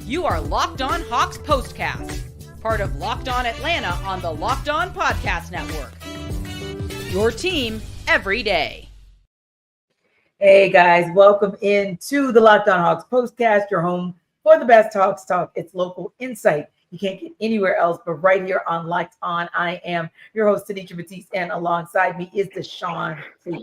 You are Locked On Hawks Postcast, part of Locked On Atlanta on the Locked On Podcast Network. Your team every day. Hey guys, welcome into the Locked On Hawks Postcast, your home for the best Hawks talk. It's local insight you can't get anywhere else but right here on Locked On. I am your host, Tenitra, Batiste, and alongside me is Deshaun.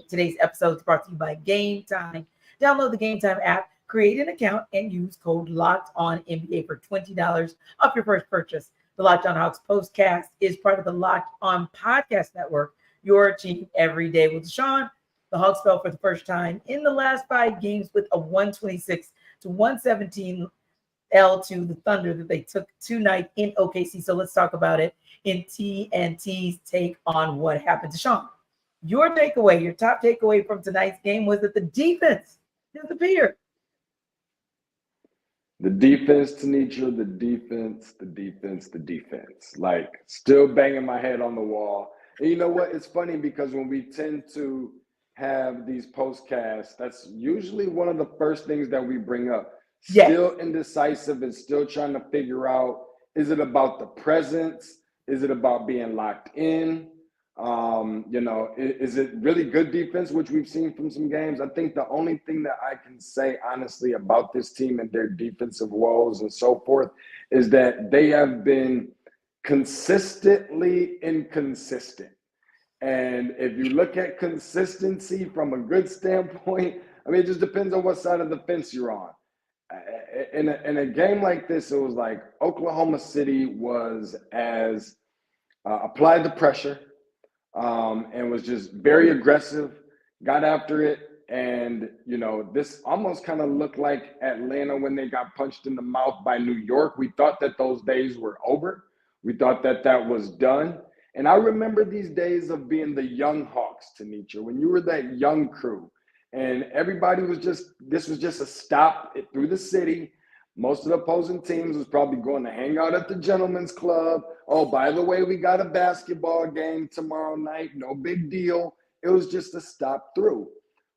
Today's episode is brought to you by Game Time. Download the Game Time app, create an account, and use code Locked On NBA for $20 off your first purchase. The Locked On Hawks Postcast is part of the Locked On Podcast Network, your team every day. With Deshaun, the Hawks fell for the first time in the last 5 games with a 126-117 L to the Thunder that they took tonight in OKC. So let's talk about it in TNT's take on what happened. Deshaun, your top takeaway from tonight's game was that the defense disappeared. The defense, Tenitra, the defense. Like, still banging my head on the wall. And you know what? It's funny because when we tend to have these postcasts, that's usually one of the first things that we bring up. Yes. Still indecisive and still trying to figure out, is it about the presence? Is it about being locked in? Is it really good defense, which we've seen from some games? I think the only thing that I can say honestly about this team and their defensive woes and so forth is that they have been consistently inconsistent. And if you look at consistency from a good standpoint, I mean, it just depends on what side of the fence you're on. In a game like this, it was like Oklahoma City was applied the pressure and was just very aggressive, got after it. And, this almost kind of looked like Atlanta when they got punched in the mouth by New York. We thought that those days were over. We thought that was done. And I remember these days of being the young Hawks, Tenitra, when you were that young crew. And everybody this was just a stop through the city. Most of the opposing teams was probably going to hang out at the Gentlemen's Club. Oh, by the way, we got a basketball game tomorrow night. No big deal. It was just a stop through.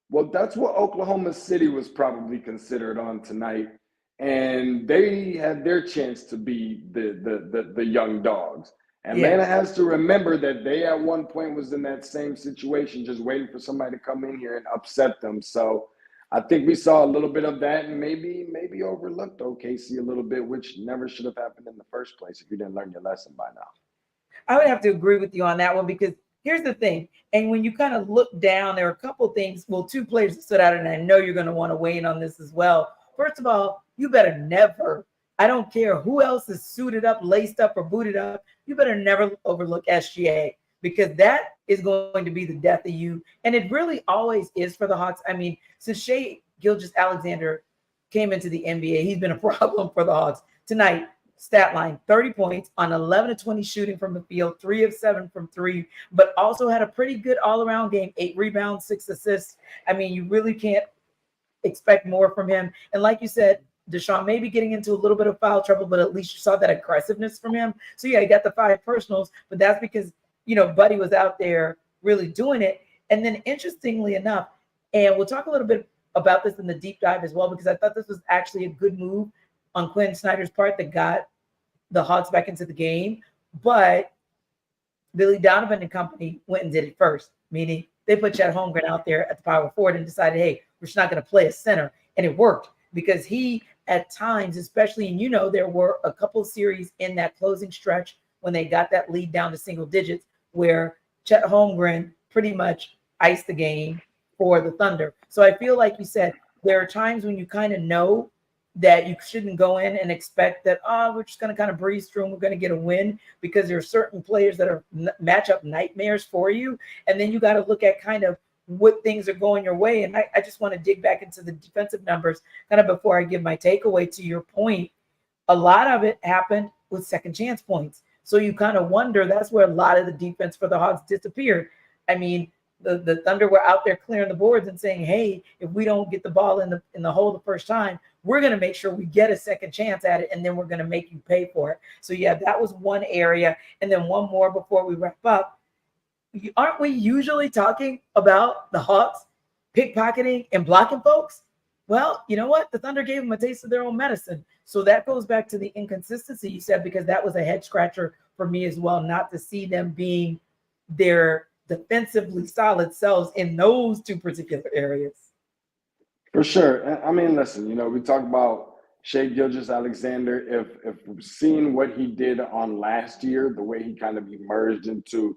Well, that's what Oklahoma City was probably considered on tonight. And they had their chance to be the young dogs. Atlanta has to remember that they at one point was in that same situation, just waiting for somebody to come in here and upset them. So I think we saw a little bit of that and maybe overlooked OKC a little bit, which never should have happened in the first place if you didn't learn your lesson by now. I would have to agree with you on that one because here's the thing. And when you kind of look down, there are a couple of things. Well, 2 players that stood out, and I know you're going to want to weigh in on this as well. First of all, you better never, I don't care who else is suited up, laced up, or booted up, you better never overlook SGA because that is going to be the death of you. And it really always is for the Hawks. I mean, since Shai Gilgeous-Alexander came into the NBA, he's been a problem for the Hawks. Tonight, stat line, 30 points on 11 of 20 shooting from the field, 3 of 7 from 3, but also had a pretty good all-around game, 8 rebounds, 6 assists. I mean, you really can't expect more from him. And like you said, Deshaun maybe getting into a little bit of foul trouble, but at least you saw that aggressiveness from him. So, yeah, he got the 5 personals, but that's because, Buddy was out there really doing it. And then interestingly enough, and we'll talk a little bit about this in the deep dive as well, because I thought this was actually a good move on Quin Snyder's part that got the Hawks back into the game. But Billy Donovan and company went and did it first, meaning they put Chet Holmgren out there at the power forward and decided, hey, we're just not going to play a center. And it worked because he, at times, especially, and there were a couple of series in that closing stretch when they got that lead down to single digits where Chet Holmgren pretty much iced the game for the Thunder. So I feel like you said, there are times when you kind of know that you shouldn't go in and expect that, we're just going to kind of breeze through and we're going to get a win because there are certain players that are matchup nightmares for you. And then you got to look at kind of what things are going your way. And I just want to dig back into the defensive numbers kind of before I give my takeaway to your point. A lot of it happened with second chance points. So you kind of wonder, that's where a lot of the defense for the Hawks disappeared. I mean, the Thunder were out there clearing the boards and saying, hey, if we don't get the ball in the hole the first time, we're going to make sure we get a second chance at it, and then we're going to make you pay for it. So, yeah, that was one area. And then one more before we wrap up. Aren't we usually talking about the Hawks pickpocketing and blocking folks, well, you know what? The Thunder gave them a taste of their own medicine. So that goes back to the inconsistency you said, because that was a head scratcher for me as well, not to see them being their defensively solid selves in those two particular areas. For sure. I mean, listen, you know, we talk about Shai Gilgeous-Alexander. If seeing what he did on last year, the way he kind of emerged into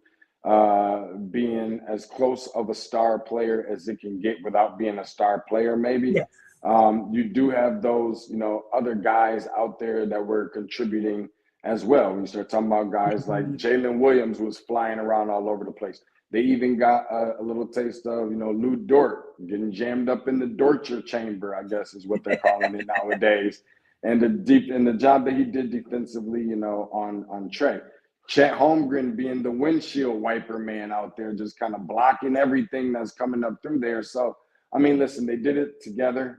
being as close of a star player as it can get without being a star player, maybe. Yes. You do have those, you know, other guys out there that were contributing as well. When you start talking about guys like Jalen Williams was flying around all over the place. They even got a little taste of, you know, Lou Dort getting jammed up in the torture chamber, I guess is what they're calling it nowadays. And the job that he did defensively, you know, on Trae. Chet Holmgren being the windshield wiper man out there, just kind of blocking everything that's coming up through there. So, I mean, listen, they did it together.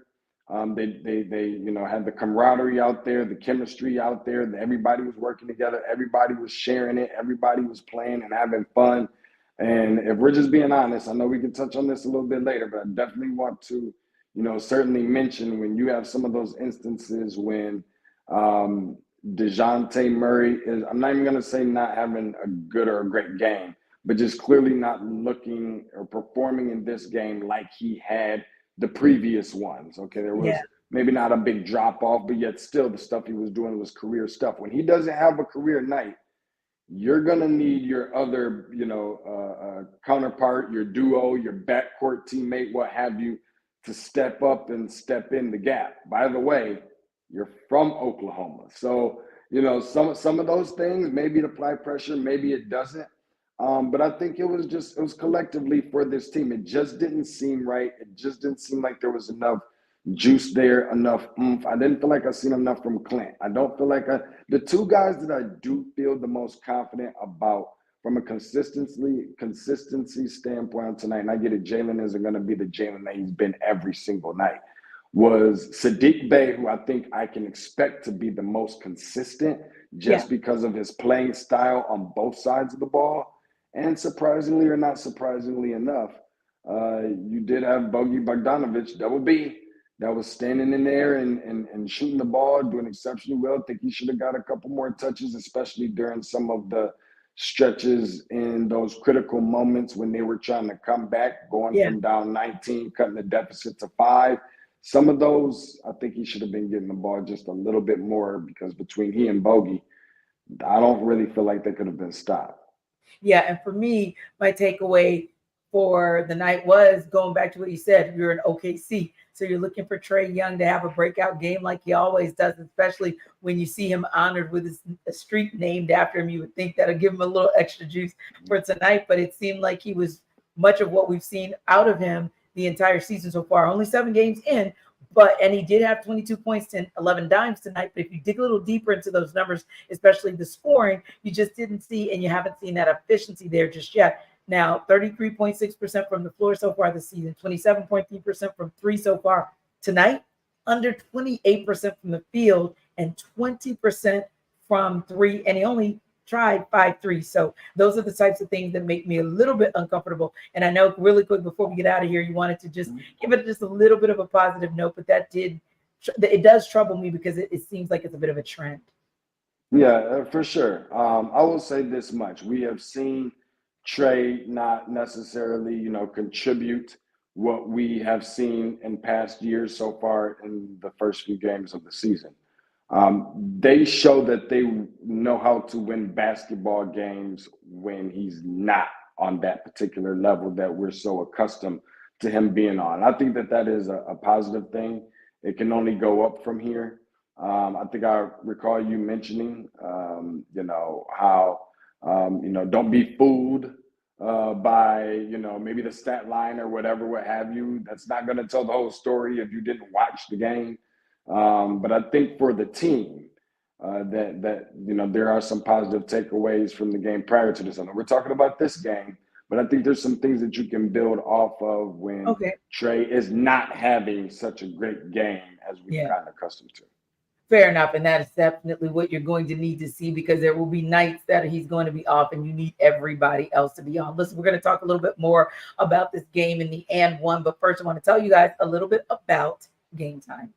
They you know, had the camaraderie out there, the chemistry out there. Everybody was working together. Everybody was sharing it. Everybody was playing and having fun. And if we're just being honest, I know we can touch on this a little bit later, but I definitely want to, you know, certainly mention when you have some of those instances when DeJounte Murray is, I'm not even going to say not having a good or a great game, but just clearly not looking or performing in this game like he had the previous ones. Okay, there was maybe not a big drop off, but yet still the stuff he was doing was career stuff. When he doesn't have a career night, you're going to need your other, you know, counterpart, your duo, your backcourt teammate, what have you, to step up and step in the gap. By the way, you're from Oklahoma. So, you know, some of those things, maybe it apply pressure, maybe it doesn't. But I think it was collectively for this team. It just didn't seem right. It just didn't seem like there was enough juice there, enough oomph. I didn't feel like I seen enough from Clint. I don't feel like the two guys that I do feel the most confident about from a consistency standpoint tonight, and I get it, Jaylen isn't going to be the Jaylen that he's been every single night, was Saddiq Bey, who I think I can expect to be the most consistent just because of his playing style on both sides of the ball. And surprisingly or not surprisingly enough, you did have Bogey Bogdanovic, double B, that was standing in there and shooting the ball, doing exceptionally well. I think he should have got a couple more touches, especially during some of the stretches in those critical moments when they were trying to come back, going from down 19, cutting the deficit to 5. Some of those, I think he should have been getting the ball just a little bit more, because between he and Bogey, I don't really feel like they could have been stopped. Yeah, and for me, my takeaway for the night was going back to what you said. You're in OKC, so you're looking for Trae Young to have a breakout game like he always does, especially when you see him honored with a street named after him. You would think that'll give him a little extra juice for tonight, but it seemed like he was much of what we've seen out of him the entire season so far. Only 7 games in, and he did have 22 points and 11 dimes tonight. But if you dig a little deeper into those numbers, especially the scoring, you just didn't see, and you haven't seen that efficiency there just yet. Now, 33.6% from the floor so far this season, 27.3% from 3 so far tonight, under 28% from the field, and 20% from 3. And he only tried 5 threes. So those are the types of things that make me a little bit uncomfortable. And I know really quick before we get out of here, you wanted to just give it just a little bit of a positive note, but it does trouble me because it seems like it's a bit of a trend. Yeah, for sure. I will say this much. We have seen Trae not necessarily, you know, contribute what we have seen in past years so far in the first few games of the season. They show that they know how to win basketball games when he's not on that particular level that we're so accustomed to him being on. I think that is a positive thing. It can only go up from here. I think I recall you mentioning, you know, how, you know, don't be fooled by, you know, maybe the stat line or whatever, what have you. That's not going to tell the whole story if you didn't watch the game. But I think for the team, that you know, there are some positive takeaways from the game prior to this. I know we're talking about this game, but I think there's some things that you can build off of when Trae is not having such a great game as we've gotten accustomed to. Fair enough. And that is definitely what you're going to need to see, because there will be nights that he's going to be off and you need everybody else to be on. Listen, we're going to talk a little bit more about this game in the and one. But first, I want to tell you guys a little bit about Game Time.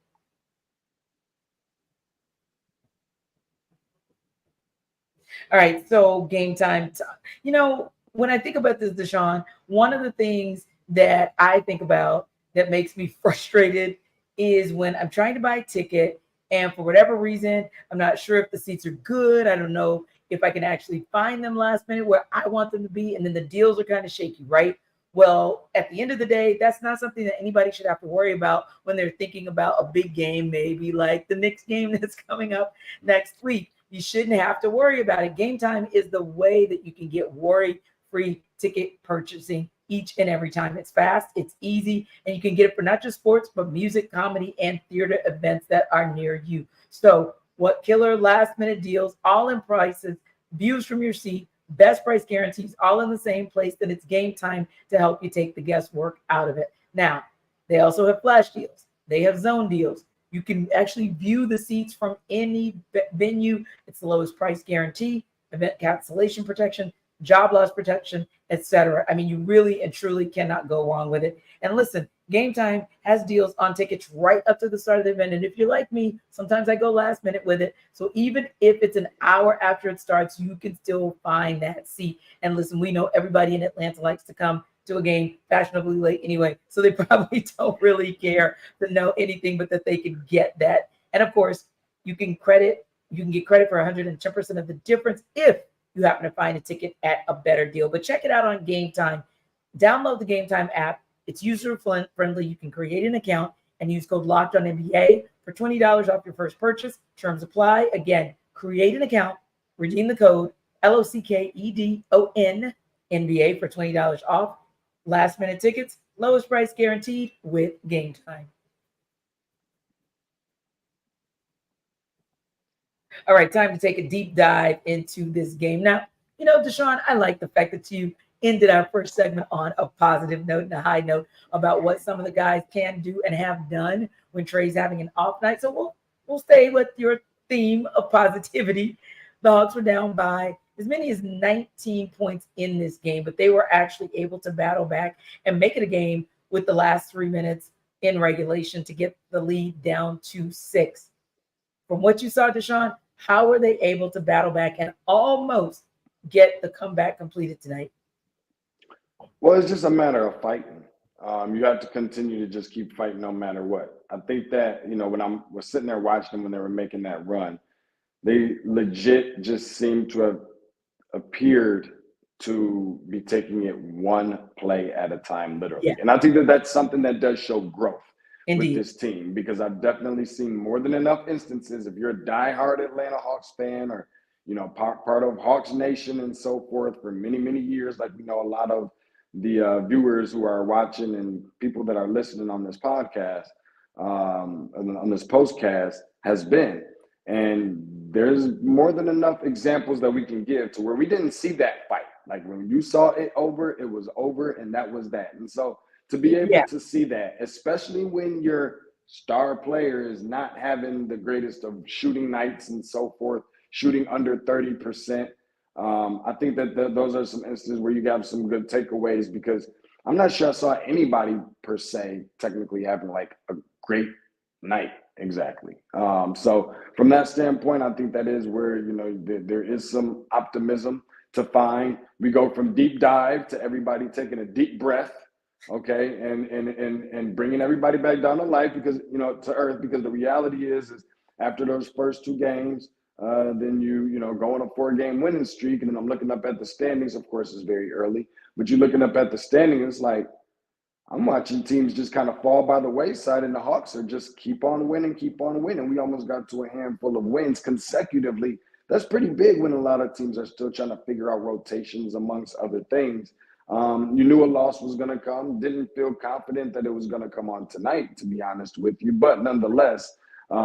All right. So Game Time, you know, when I think about this, Deshaun, one of the things that I think about that makes me frustrated is when I'm trying to buy a ticket and for whatever reason, I'm not sure if the seats are good. I don't know if I can actually find them last minute where I want them to be. And then the deals are kind of shaky, right? Well, at the end of the day, that's not something that anybody should have to worry about when they're thinking about a big game, maybe like the Knicks game that's coming up next week. You shouldn't have to worry about it. Game Time is the way that you can get worry-free ticket purchasing each and every time. It's fast, it's easy, and you can get it for not just sports, but music, comedy, and theater events that are near you. So what killer last-minute deals, all in prices, views from your seat, best price guarantees, all in the same place. Then it's Game Time to help you take the guesswork out of it. Now, they also have flash deals. They have zone deals. You can actually view the seats from any venue. It's the lowest price guarantee, event cancellation protection, job loss protection, etc. I mean, you really and truly cannot go wrong with it. And listen, Game Time has deals on tickets right up to the start of the event. And if you're like me, sometimes I go last minute with it. So even if it's an hour after it starts, you can still find that seat. And listen, we know everybody in Atlanta likes to come to a game fashionably late anyway. So they probably don't really care to know anything but that they can get that. And of course, you can get credit for 110% of the difference if you happen to find a ticket at a better deal. But check it out on Game Time. Download the Game Time app. It's user-friendly. You can create an account and use code LOCKEDONNBA for $20 off your first purchase. Terms apply. Again, create an account, redeem the code LOCKEDON NBA for $20 off. Last minute tickets, lowest price guaranteed with Game Time. All right, time to take a deep dive into this game. Now, you know, Deshaun, I like the fact that you ended our first segment on a positive note and a high note about what some of the guys can do and have done when Trae's having an off night. So we'll stay with your theme of positivity. The Hawks were down by as many as 19 points in this game, but they were actually able to battle back and make it a game with the last 3 minutes in regulation to get the lead down to 6. From what you saw, Deshaun, how were they able to battle back and almost get the comeback completed tonight? Well, it's just a matter of fighting. You have to continue to just keep fighting no matter what. I think that, you know, when I was sitting there watching them when they were making that run, they legit just seemed to have appeared to be taking it one play at a time, literally. Yeah. And I think that that's something that does show growth. Indeed. With this team, because I've definitely seen more than enough instances. If you're a diehard Atlanta Hawks fan or, you know, part of Hawks Nation and so forth for many, many years, like we know a lot of the viewers who are watching and people that are listening on this podcast, on this postcast has been. And there's more than enough examples that we can give to where we didn't see that fight. Like when you saw it over, it was over and that was that. And so to be able to see that, especially when your star player is not having the greatest of shooting nights and so forth, shooting under 30%, I think that those are some instances where you have some good takeaways, because I'm not sure I saw anybody per se technically having like a great night exactly. So from that standpoint, I think that is where, you know, there is some optimism to find. We go from deep dive to everybody taking a deep breath. Okay, and bringing everybody back down to life, because, you know, to earth, because the reality is after those first 2 games, then you know, go on a 4-game winning streak, and then I'm looking up at the standings. Of course, it's very early, but you're looking up at the standings, it's like I'm watching teams just kind of fall by the wayside, and the Hawks are just keep on winning. We almost got to a handful of wins consecutively. That's pretty big when a lot of teams are still trying to figure out rotations amongst other things. You knew a loss was going to come. Didn't feel confident that it was going to come on tonight, to be honest with you. But nonetheless,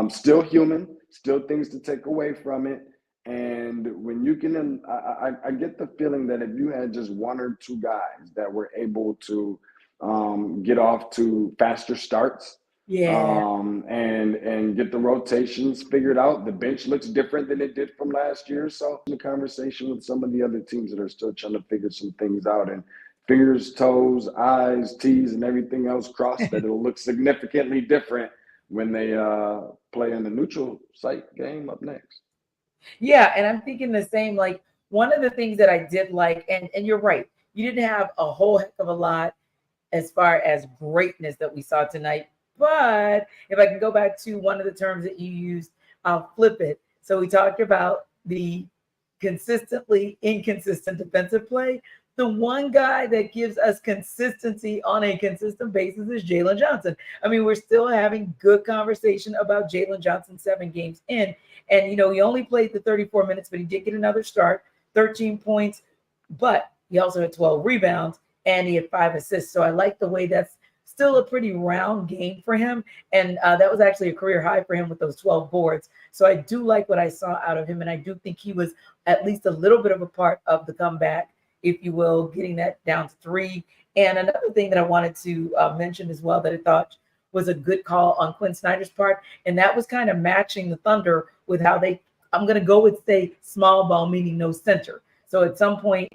still human, still things to take away from it. And when you can, I get the feeling that if you had just 1 or 2 guys that were able to get off to faster starts, Yeah. And get the rotations figured out. The bench looks different than it did from last year. So the conversation with some of the other teams that are still trying to figure some things out, and fingers, toes, I's, T's, and everything else crossed, that it'll look significantly different when they play in the neutral site game up next. Yeah, and I'm thinking the same. Like, one of the things that I did like, and you're right, you didn't have a whole heck of a lot as far as greatness that we saw tonight. But if I can go back to one of the terms that you used, I'll flip it. So we talked about the consistently inconsistent defensive play. The one guy that gives us consistency on a consistent basis is Jaylen Johnson. I mean, we're still having good conversation about Jaylen Johnson 7 games in. And, you know, he only played the 34 minutes, but he did get another start, 13 points. But he also had 12 rebounds and he had 5 assists. So I like the way that's still a pretty round game for him. And that was actually a career high for him with those 12 boards. So I do like what I saw out of him. And I do think he was at least a little bit of a part of the comeback, if you will, getting that down to 3. And another thing that I wanted to mention as well that I thought was a good call on Quin Snyder's part, and that was kind of matching the Thunder with how I'm going to go with, say, small ball, meaning no center. So at some point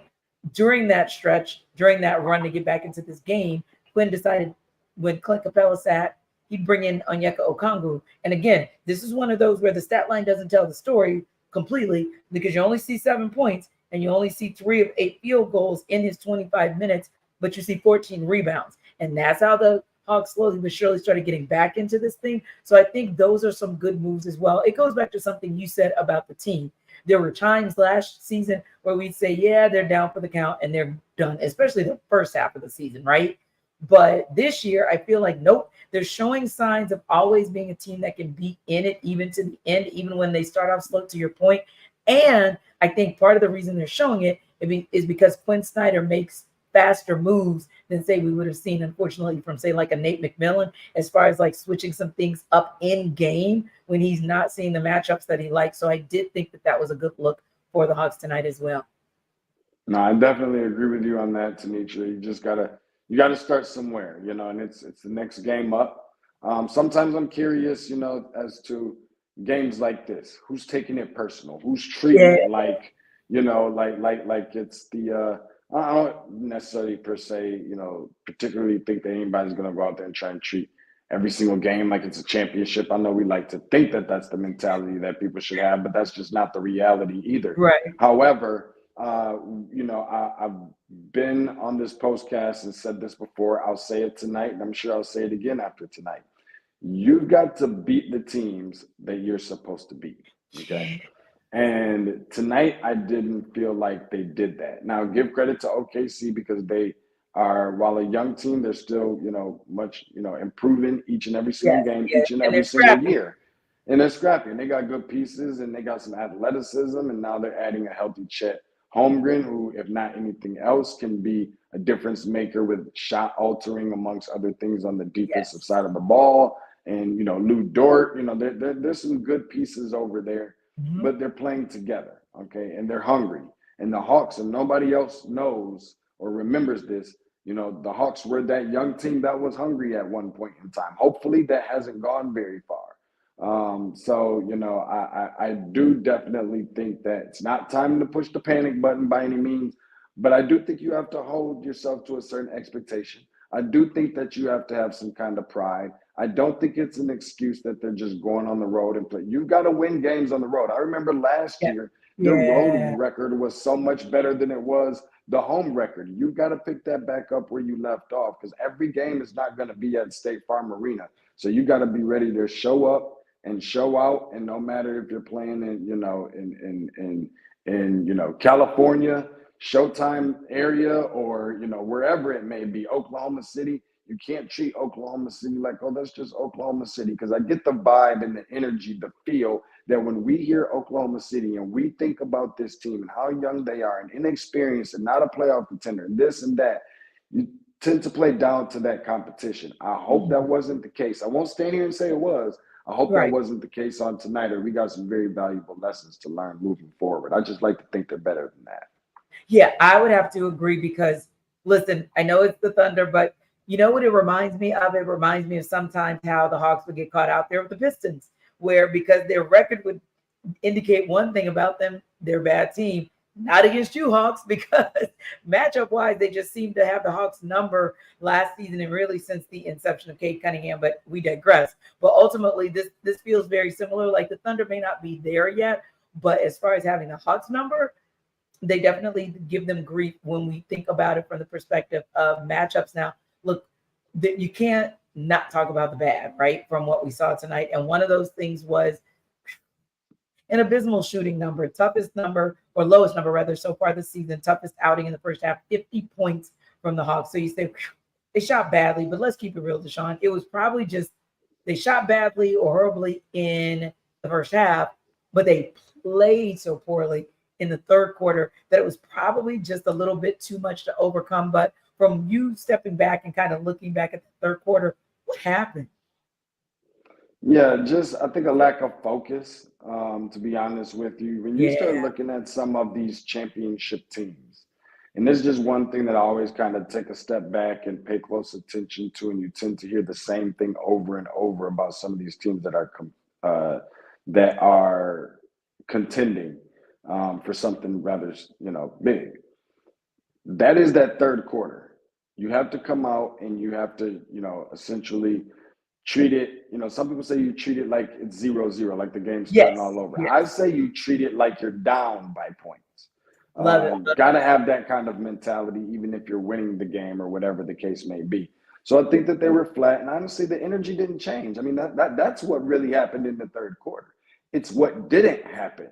during that stretch, during that run to get back into this game, Quin decided when Clint Capella sat, he'd bring in Onyeka Okongwu. And again, this is one of those where the stat line doesn't tell the story completely, because you only see 7 points and you only see 3 of 8 field goals in his 25 minutes, but you see 14 rebounds. And that's how the Hawks slowly but surely started getting back into this thing. So I think those are some good moves as well. It goes back to something you said about the team. There were times last season where we'd say, yeah, they're down for the count and they're done, especially the first half of the season, right? But this year, I feel like, nope, they're showing signs of always being a team that can be in it even to the end, even when they start off slow, to your point. And I think part of the reason they're showing it is because Quin Snyder makes faster moves than, say, we would have seen, unfortunately, from, say, like a Nate McMillan, as far as like switching some things up in game when he's not seeing the matchups that he likes. So I did think that was a good look for the Hawks tonight as well. No, I definitely agree with you on that, Tenitra. You just gotta start somewhere, you know, and it's the next game up. Sometimes I'm curious, you know, as to games like this, who's taking it personal, who's treating it like, you know, like it's the I don't necessarily per se, you know, particularly think that anybody's going to go out there and try and treat every single game like it's a championship. I know we like to think that that's the mentality that people should have, but that's just not the reality either. Right. However, you know, I've been on this postcast and said this before. I'll say it tonight, and I'm sure I'll say it again after tonight. You've got to beat the teams that you're supposed to beat. Okay. And tonight, I didn't feel like they did that. Now, give credit to OKC because they are, while a young team, they're still, you know, much, you know, improving each and every single game, each and every single year. And they're scrappy. And they got good pieces and they got some athleticism. And now they're adding a healthy Chet Holmgren, who, if not anything else, can be a difference maker with shot altering, amongst other things, on the defensive side of the ball. And, you know, Lou Dort, you know, there's some good pieces over there. Mm-hmm. But they're playing together, okay? And they're hungry. And the Hawks, and nobody else knows or remembers this, you know, the Hawks were that young team that was hungry at one point in time. Hopefully that hasn't gone very far. So, you know, I do definitely think that it's not time to push the panic button by any means, but I do think you have to hold yourself to a certain expectation. I do think that you have to have some kind of pride. I don't think it's an excuse that they're just going on the road and play. You've got to win games on the road. I remember last year, the road record was so much better than it was the home record. You've got to pick that back up where you left off, because every game is not going to be at State Farm Arena. So you got to be ready to show up and show out. And no matter if you're playing in, you know, in you know, California, Showtime area, or, you know, wherever it may be, Oklahoma City, you can't treat Oklahoma City like, oh, that's just Oklahoma City. Because I get the vibe and the energy, the feel that when we hear Oklahoma City and we think about this team and how young they are and inexperienced and not a playoff contender and this and that, you tend to play down to that competition. I hope that wasn't the case. I won't stand here and say it was. I hope that wasn't the case on tonight, or we got some very valuable lessons to learn moving forward. I just like to think they're better than that. Yeah, I would have to agree because, listen, I know it's the Thunder, but You know what it reminds me of? It reminds me of sometimes how the Hawks would get caught out there with the Pistons, where because their record would indicate one thing about them, they're a bad team. Not against you, Hawks, because matchup wise, they just seem to have the Hawks number last season and really since the inception of Cade Cunningham, but we digress. But ultimately, this feels very similar. Like the Thunder may not be there yet, but as far as having the Hawks number, they definitely give them grief when we think about it from the perspective of matchups. Now, look, you can't not talk about the bad, right, from what we saw tonight. And one of those things was an abysmal shooting number, toughest number or lowest number rather so far this season, toughest outing in the first half, 50 points from the Hawks. So you say they shot badly, but let's keep it real, Deshaun. It was probably just they shot badly or horribly in the first half, but they played so poorly in the third quarter that it was probably just a little bit too much to overcome. But from you stepping back and kind of looking back at the third quarter, what happened? Yeah, just I think a lack of focus, to be honest with you. When you start looking at some of these championship teams, and this is just one thing that I always kind of take a step back and pay close attention to, and you tend to hear the same thing over and over about some of these teams that are contending for something rather, big. That is that third quarter. You have to come out and you have to, essentially treat it, some people say you treat it like it's 0-0, like the game's starting all over. Yes. I say you treat it like you're down by points. Love it. Got to have that kind of mentality, even if you're winning the game or whatever the case may be. So I think that they were flat, and honestly, the energy didn't change. I mean, that's what really happened in the third quarter. It's what didn't happen,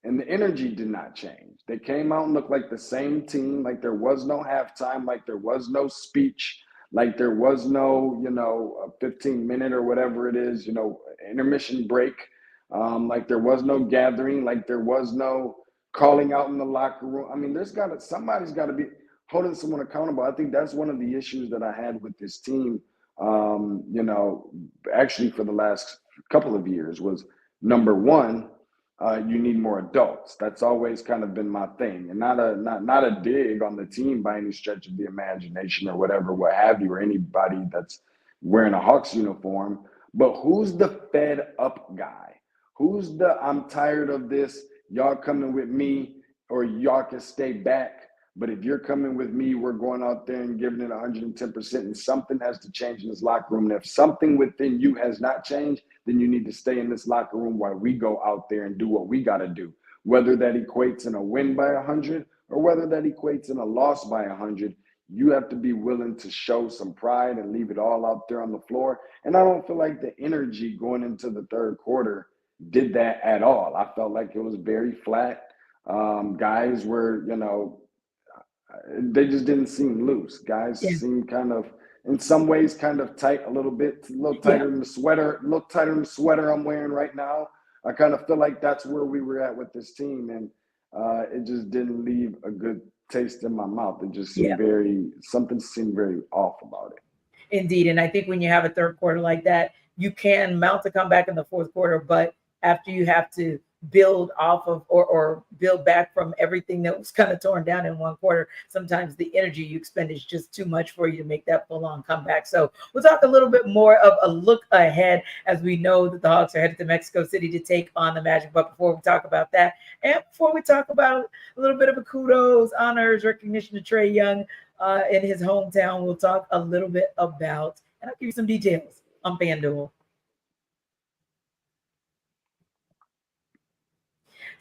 and the energy did not change. They came out and looked like the same team, like there was no halftime, like there was no speech, like there was no, a 15-minute or whatever it is, intermission break. Like there was no gathering, like there was no calling out in the locker room. I mean, somebody's got to be holding someone accountable. I think that's one of the issues that I had with this team, actually for the last couple of years was, number one, you need more adults. That's always kind of been my thing, and not a dig on the team by any stretch of the imagination or whatever, what have you, or anybody that's wearing a Hawks uniform. But who's the fed up guy? Who's the I'm tired of this? Y'all coming with me, or y'all can stay back. But if you're coming with me, we're going out there and giving it 110%, and something has to change in this locker room. And if something within you has not changed, then you need to stay in this locker room while we go out there and do what we got to do. Whether that equates in a win by 100 or whether that equates in a loss by 100, you have to be willing to show some pride and leave it all out there on the floor. And I don't feel like the energy going into the third quarter did that at all. I felt like it was very flat. Guys were, they just didn't seem loose. Guys seemed kind of, in some ways, kind of tight a little bit, a little tighter than the sweater I'm wearing right now. I kind of feel like that's where we were at with this team, and it just didn't leave a good taste in my mouth. It just seemed something seemed very off about it. Indeed, and I think when you have a third quarter like that, you can mount a comeback in the fourth quarter, but after you have to build off of or build back from everything that was kind of torn down in one quarter, sometimes the energy you expend is just too much for you to make that full-on comeback. So we'll talk a little bit more of a look ahead, as we know that the Hawks are headed to Mexico City to take on the Magic. But before we talk about that, and before we talk about a little bit of a kudos, honors, recognition to Trae Young in his hometown, we'll talk a little bit about, and I'll give you some details on FanDuel.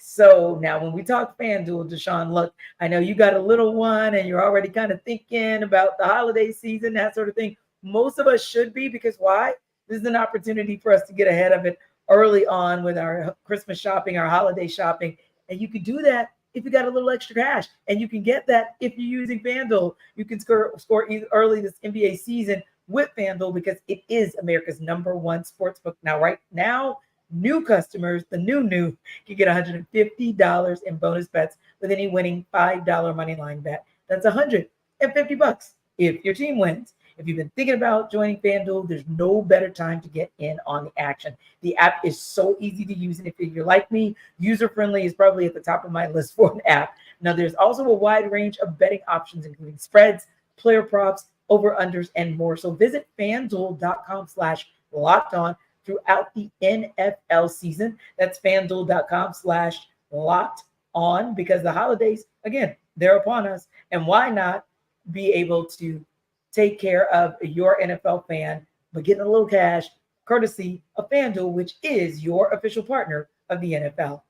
So now when we talk FanDuel, Deshaun, look, I know you got a little one and you're already kind of thinking about the holiday season, that sort of thing. Most of us should be, because why? This is an opportunity for us to get ahead of it early on with our Christmas shopping, our holiday shopping. And you can do that if you got a little extra cash. And you can get that if you're using FanDuel. You can score early this NBA season with FanDuel, because it is America's #1 sportsbook. Now, right now, new customers, the new, can get $150 in bonus bets with any winning $5 money line bet. That's $150 if your team wins. If you've been thinking about joining FanDuel, there's no better time to get in on the action. The app is so easy to use, and if you're like me, user-friendly is probably at the top of my list for an app. Now, there's also a wide range of betting options, including spreads, player props, over-unders, and more. So visit FanDuel.com/locked on throughout the NFL season. That's FanDuel.com/locked on, because the holidays, again, they're upon us. And why not be able to take care of your NFL fan, but getting a little cash courtesy of FanDuel, which is your official partner of the NFL.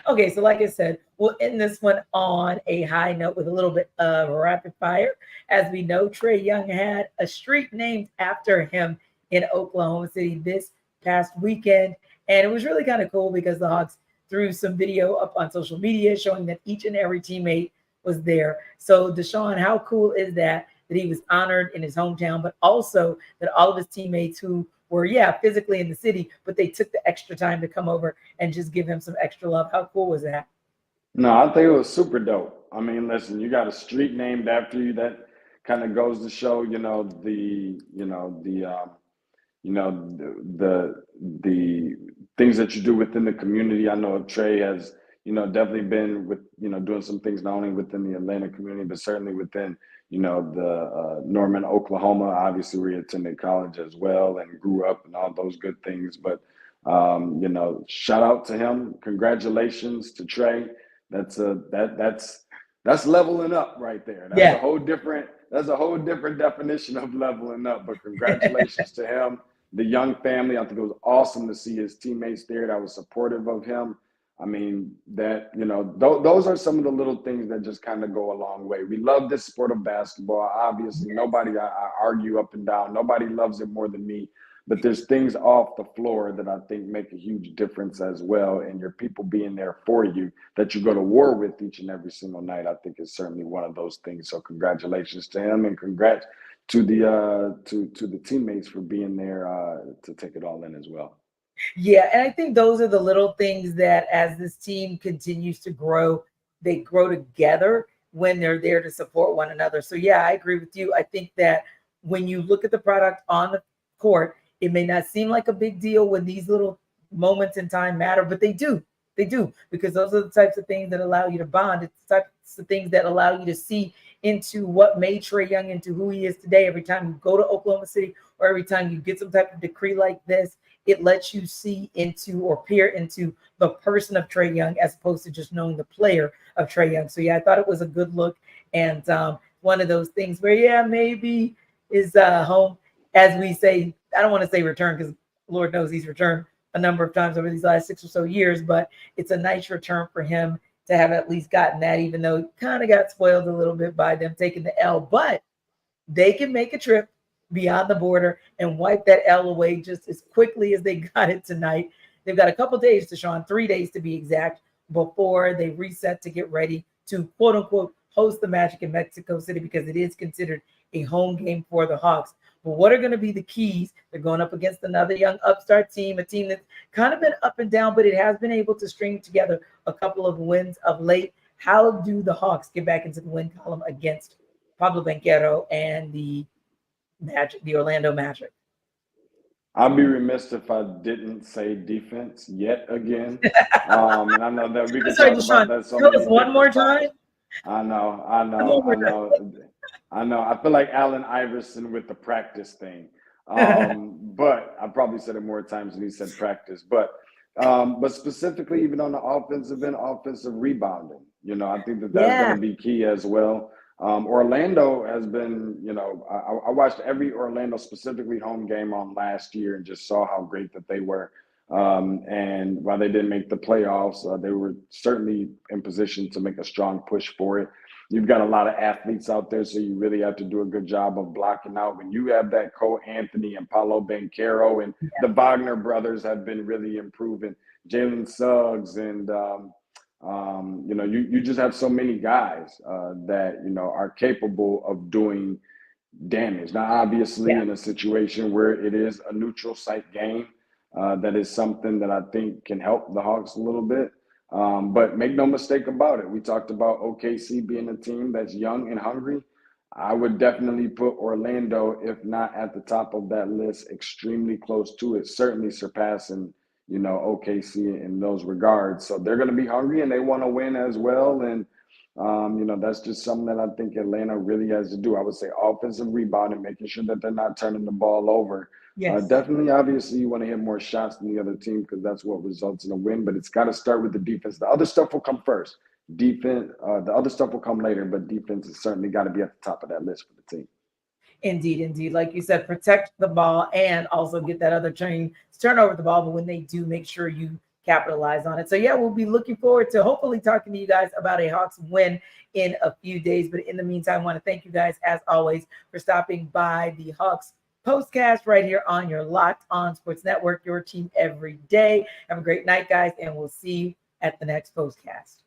Okay, so like I said, we'll end this one on a high note with a little bit of rapid fire. As we know, Trae Young had a street named after him in Oklahoma City this past weekend. And it was really kind of cool because the Hawks threw some video up on social media showing that each and every teammate was there. So Deshaun, how cool is that he was honored in his hometown, but also that all of his teammates who were, physically in the city, but they took the extra time to come over and just give him some extra love. How cool was that? No, I think it was super dope. I mean, listen, you got a street named after you. That kind of goes to show, the things that you do within the community. I know Trae has, definitely been with, doing some things not only within the Atlanta community, but certainly within, the Norman, Oklahoma, obviously where he attended college as well and grew up and all those good things. But, shout out to him. Congratulations to Trae. That's leveling up right there. That's a whole different definition of leveling up. But congratulations to him, the Young family. I think it was awesome to see his teammates there that was supportive of him. I mean, those are some of the little things that just kind of go a long way. We love this sport of basketball. Obviously, nobody, I argue up and down, nobody loves it more than me. But there's things off the floor that I think make a huge difference as well. And your people being there for you, that you go to war with each and every single night, I think is certainly one of those things. So congratulations to him, and congrats to the teammates for being there to take it all in as well. Yeah, and I think those are the little things that as this team continues to grow, they grow together when they're there to support one another. So yeah, I agree with you. I think that when you look at the product on the court, it may not seem like a big deal when these little moments in time matter, but they do. They do, because those are the types of things that allow you to bond. It's the types of things that allow you to see into what made Trae Young into who he is today. Every time you go to Oklahoma City or every time you get some type of decree like this, it lets you see into or peer into the person of Trae Young as opposed to just knowing the player of Trae Young. So, yeah, I thought it was a good look. And one of those things where, maybe is home, as we say. I don't want to say return because Lord knows he's returned a number of times over these last 6 or so years, but it's a nice return for him to have at least gotten that, even though he kind of got spoiled a little bit by them taking the L. But they can make a trip beyond the border and wipe that L away just as quickly as they got it tonight. They've got a couple days, Deshaun, 3 days to be exact, before they reset to get ready to, quote unquote, host the Magic in Mexico City, because it is considered a home game for the Hawks. But what are going to be the keys? They're going up against another young upstart team, a team that's kind of been up and down, but it has been able to string together a couple of wins of late. How do the Hawks get back into the win column against Pablo Banchero and the Orlando Magic? I'd be remiss if I didn't say defense yet again. And I know that we can talk about that so many one more time. I know. I feel like Allen Iverson with the practice thing. But I probably said it more times than he said practice. But specifically, even on the offensive end, offensive rebounding, I think that's going to be key as well. Orlando has been, I watched every Orlando, specifically home game on last year, and just saw how great that they were. And while they didn't make the playoffs, they were certainly in position to make a strong push for it. You've got a lot of athletes out there, so you really have to do a good job of blocking out. When you have that Cole Anthony and Paolo Banchero, and the Wagner brothers have been really improving, Jalen Suggs, and you just have so many guys that are capable of doing damage. Now, obviously, in a situation where it is a neutral site game, that is something that I think can help the Hawks a little bit. But make no mistake about it. We talked about OKC being a team that's young and hungry. I would definitely put Orlando, if not at the top of that list, extremely close to it, certainly surpassing, OKC in those regards. So they're going to be hungry and they want to win as well. And That's just something that I think Atlanta really has to do. I would say offensive rebounding, making sure that they're not turning the ball over. Yes. Definitely, obviously, you want to hit more shots than the other team because that's what results in a win. But it's got to start with the defense. The other stuff will come first. Defense, the other stuff will come later, but defense has certainly got to be at the top of that list for the team. Indeed. Like you said, protect the ball and also get that other team to turn over the ball. But when they do, make sure you capitalize on it. So yeah, we'll be looking forward to hopefully talking to you guys about a Hawks win in a few days. But in the meantime, I want to thank you guys as always for stopping by the Hawks Postcast right here on your Locked On Sports Network, your team every day. Have a great night, guys, and we'll see you at the next Postcast.